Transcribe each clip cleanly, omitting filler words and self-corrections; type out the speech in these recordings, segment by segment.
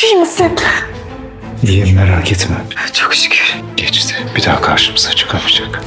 İyi misin? İyiyim, merak etme. Çok şükür. Geçti. Bir daha karşımıza çıkamayacak.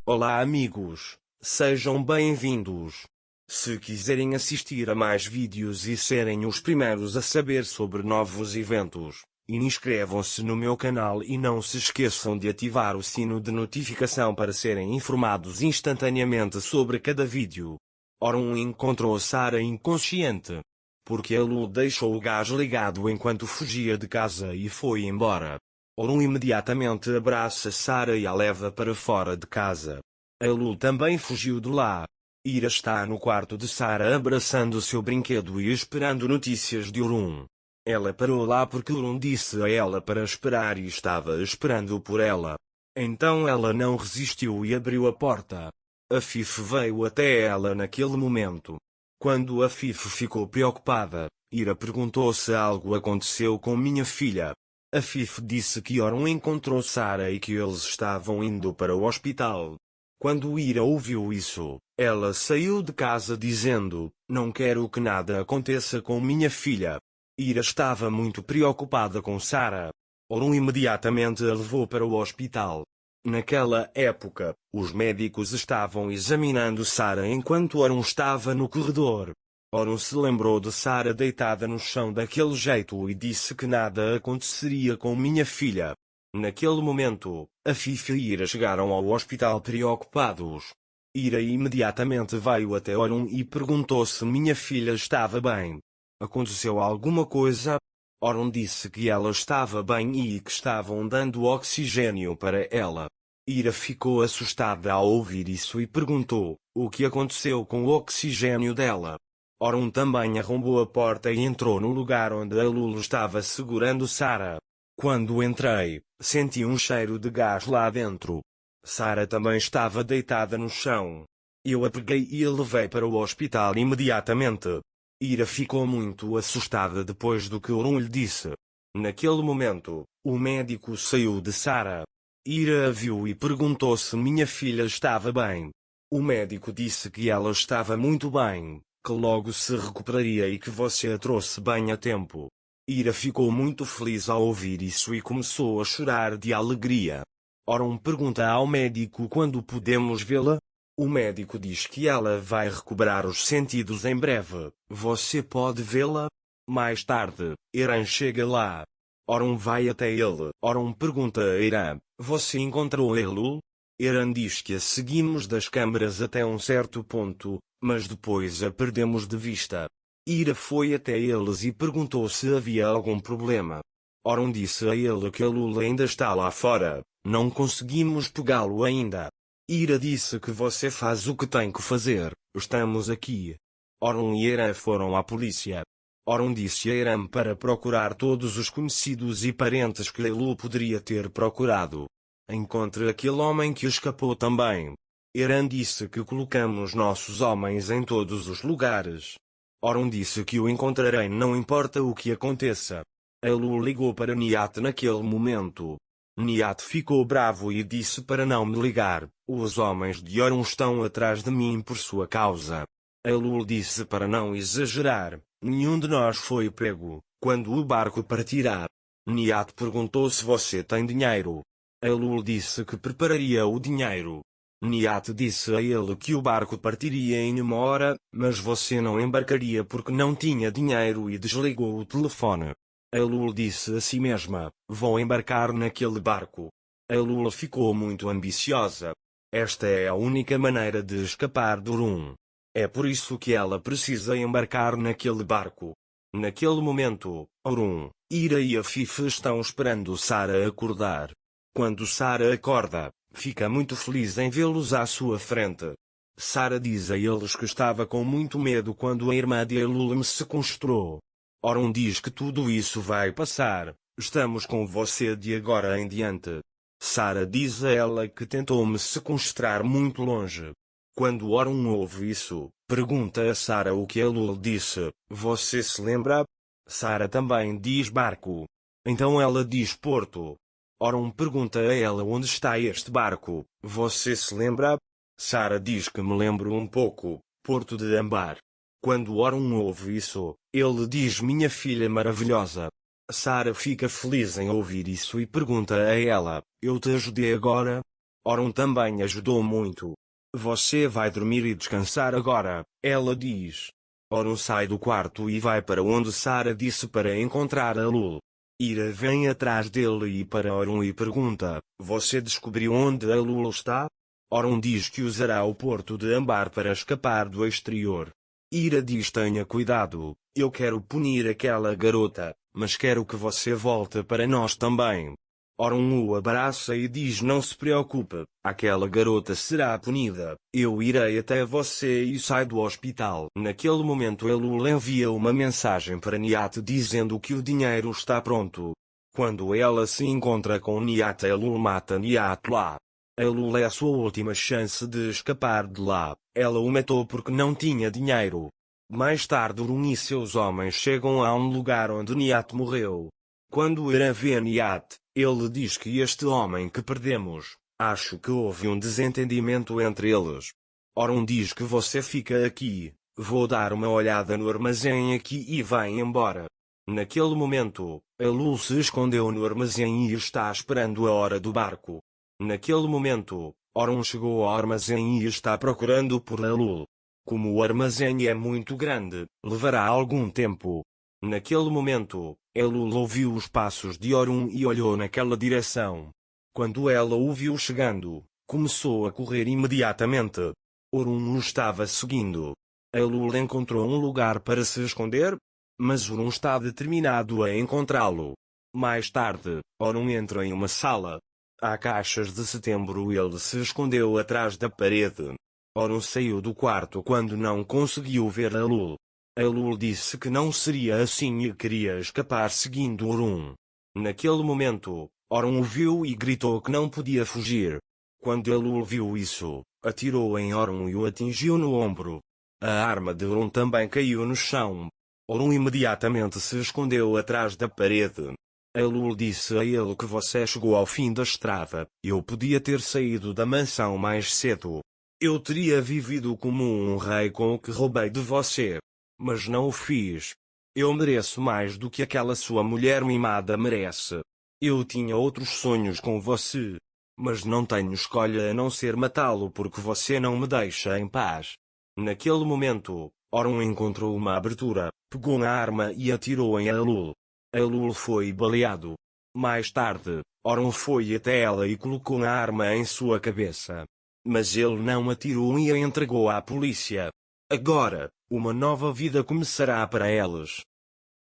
Olá, amigos. Sejam bem-vindos. Se quiserem assistir a mais vídeos e serem os primeiros a saber sobre novos eventos, inscrevam-se no meu canal e não se esqueçam de ativar o sino de notificação para serem informados instantaneamente sobre cada vídeo. Orun encontrou Sarah inconsciente, porque ele deixou o gás ligado enquanto fugia de casa e foi embora. Orun imediatamente abraça Sarah e a leva para fora de casa. Elu também fugiu de lá. Ira está no quarto de Sarah abraçando seu brinquedo e esperando notícias de Orun. Ela parou lá porque Orun disse a ela para esperar e estava esperando por ela. Então ela não resistiu e abriu a porta. Afif veio até ela naquele momento. Quando Afif ficou preocupada, Ira perguntou se algo aconteceu com minha filha. Afif disse que Orun encontrou Sarah e que eles estavam indo para o hospital. Quando Ira ouviu isso, ela saiu de casa dizendo: "Não quero que nada aconteça com minha filha." Ira estava muito preocupada com Sarah. Orun imediatamente a levou para o hospital. Naquela época, os médicos estavam examinando Sarah enquanto Orun estava no corredor. Orun se lembrou de Sarah deitada no chão daquele jeito e disse que nada aconteceria com minha filha. Naquele momento, Afif e Ira chegaram ao hospital preocupados. Ira imediatamente veio até Orun e perguntou se minha filha estava bem. Aconteceu alguma coisa? Orun disse que ela estava bem e que estavam dando oxigênio para ela. Ira ficou assustada ao ouvir isso e perguntou: o que aconteceu com o oxigênio dela? Orun também arrombou a porta e entrou no lugar onde a Lulu estava segurando Sarah. Quando entrei, senti um cheiro de gás lá dentro. Sarah também estava deitada no chão. Eu a peguei e a levei para o hospital imediatamente. Ira ficou muito assustada depois do que Orun lhe disse. Naquele momento, o médico saiu de Sarah. Ira a viu e perguntou se minha filha estava bem. O médico disse que ela estava muito bem, que logo se recuperaria e que você a trouxe bem a tempo. Ira ficou muito feliz ao ouvir isso e começou a chorar de alegria. Orun pergunta ao médico quando podemos vê-la. O médico diz que ela vai recuperar os sentidos em breve. Você pode vê-la? Mais tarde, Iran chega lá. Orun vai até ele. Orun pergunta a Iran: você encontrou Elu? Iran diz que a seguimos das câmeras até um certo ponto, mas depois a perdemos de vista. Ira foi até eles e perguntou se havia algum problema. Orun disse a ele que a Lula ainda está lá fora, não conseguimos pegá-lo ainda. Ira disse que você faz o que tem que fazer, estamos aqui. Orun e Iran foram à polícia. Orun disse a Iran para procurar todos os conhecidos e parentes que Elu poderia ter procurado. Encontre aquele homem que escapou também. Iran disse que colocamos nossos homens em todos os lugares. Orun disse que o encontrarei não importa o que aconteça. Elu ligou para Nihat naquele momento. Nihat ficou bravo e disse para não me ligar, os homens de Orun estão atrás de mim por sua causa. Elu disse para não exagerar, nenhum de nós foi pego, quando o barco partirá. Nihat perguntou se você tem dinheiro. Elu disse que prepararia o dinheiro. Nihat disse a ele que o barco partiria em uma hora, mas você não embarcaria porque não tinha dinheiro e desligou o telefone. Elu disse a si mesma: vou embarcar naquele barco. Elu ficou muito ambiciosa. Esta é a única maneira de escapar do Orun. É por isso que ela precisa embarcar naquele barco. Naquele momento, Orun, Ira e Afif estão esperando Sarah acordar. Quando Sarah acorda, fica muito feliz em vê-los à sua frente. Sarah diz a eles que estava com muito medo quando a irmã de Elu me sequestrou. Orun diz que tudo isso vai passar, estamos com você de agora em diante. Sarah diz a ela que tentou me sequestrar muito longe. Quando Orun ouve isso, pergunta a Sarah o que Elu disse, você se lembra? Sarah também diz barco. Então ela diz porto. Orun pergunta a ela onde está este barco, você se lembra? Sarah diz que me lembro um pouco, Porto de Ambar. Quando Orun ouve isso, ele diz minha filha maravilhosa. Sarah fica feliz em ouvir isso e pergunta a ela: eu te ajudei agora? Orun também ajudou muito. Você vai dormir e descansar agora, ela diz. Orun sai do quarto e vai para onde Sarah disse para encontrar a Lul. Ira vem atrás dele e para Orun e pergunta: você descobriu onde a Lul está? Orun diz que usará o porto de Ambar para escapar do exterior. Ira diz: tenha cuidado, eu quero punir aquela garota, mas quero que você volte para nós também. Orun o abraça e diz: não se preocupe, aquela garota será punida, eu irei até você e sai do hospital. Naquele momento Elul envia uma mensagem para Nihat dizendo que o dinheiro está pronto. Quando ela se encontra com Nihat, Elul mata Nihat lá. Elul é a sua última chance de escapar de lá, ela o matou porque não tinha dinheiro. Mais tarde Orun e seus homens chegam a um lugar onde Nihat morreu. Quando Ira vê Nihat, ele diz que este homem que perdemos, acho que houve um desentendimento entre eles. Orun diz que você fica aqui, vou dar uma olhada no armazém aqui e vai embora. Naquele momento, Elul se escondeu no armazém e está esperando a hora do barco. Naquele momento, Orun chegou ao armazém e está procurando por Elul. Como o armazém é muito grande, levará algum tempo. Naquele momento, Elul ouviu os passos de Orun e olhou naquela direção. Quando ela o viu chegando, começou a correr imediatamente. Orun o estava seguindo. Elul encontrou um lugar para se esconder, mas Orun está determinado a encontrá-lo. Mais tarde, Orun entra em uma sala. Há caixas de setembro e ele se escondeu atrás da parede. Orun saiu do quarto quando não conseguiu ver Elul. Elul disse que não seria assim e queria escapar seguindo Orun. Naquele momento, Orun o viu e gritou que não podia fugir. Quando Elul viu isso, atirou em Orun e o atingiu no ombro. A arma de Orun também caiu no chão. Orun imediatamente se escondeu atrás da parede. Elul disse a ele que você chegou ao fim da estrada, eu podia ter saído da mansão mais cedo. Eu teria vivido como um rei com o que roubei de você. Mas não o fiz. Eu mereço mais do que aquela sua mulher mimada merece. Eu tinha outros sonhos com você. Mas não tenho escolha a não ser matá-lo porque você não me deixa em paz. Naquele momento, Orun encontrou uma abertura, pegou na arma e atirou em Elul. Elul foi baleado. Mais tarde, Orun foi até ela e colocou a arma em sua cabeça. Mas ele não atirou e a entregou à polícia. Agora, uma nova vida começará para eles.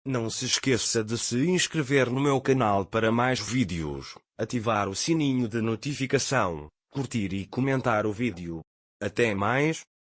Não se esqueça de se inscrever no meu canal para mais vídeos, ativar o sininho de notificação, curtir e comentar o vídeo. Até mais.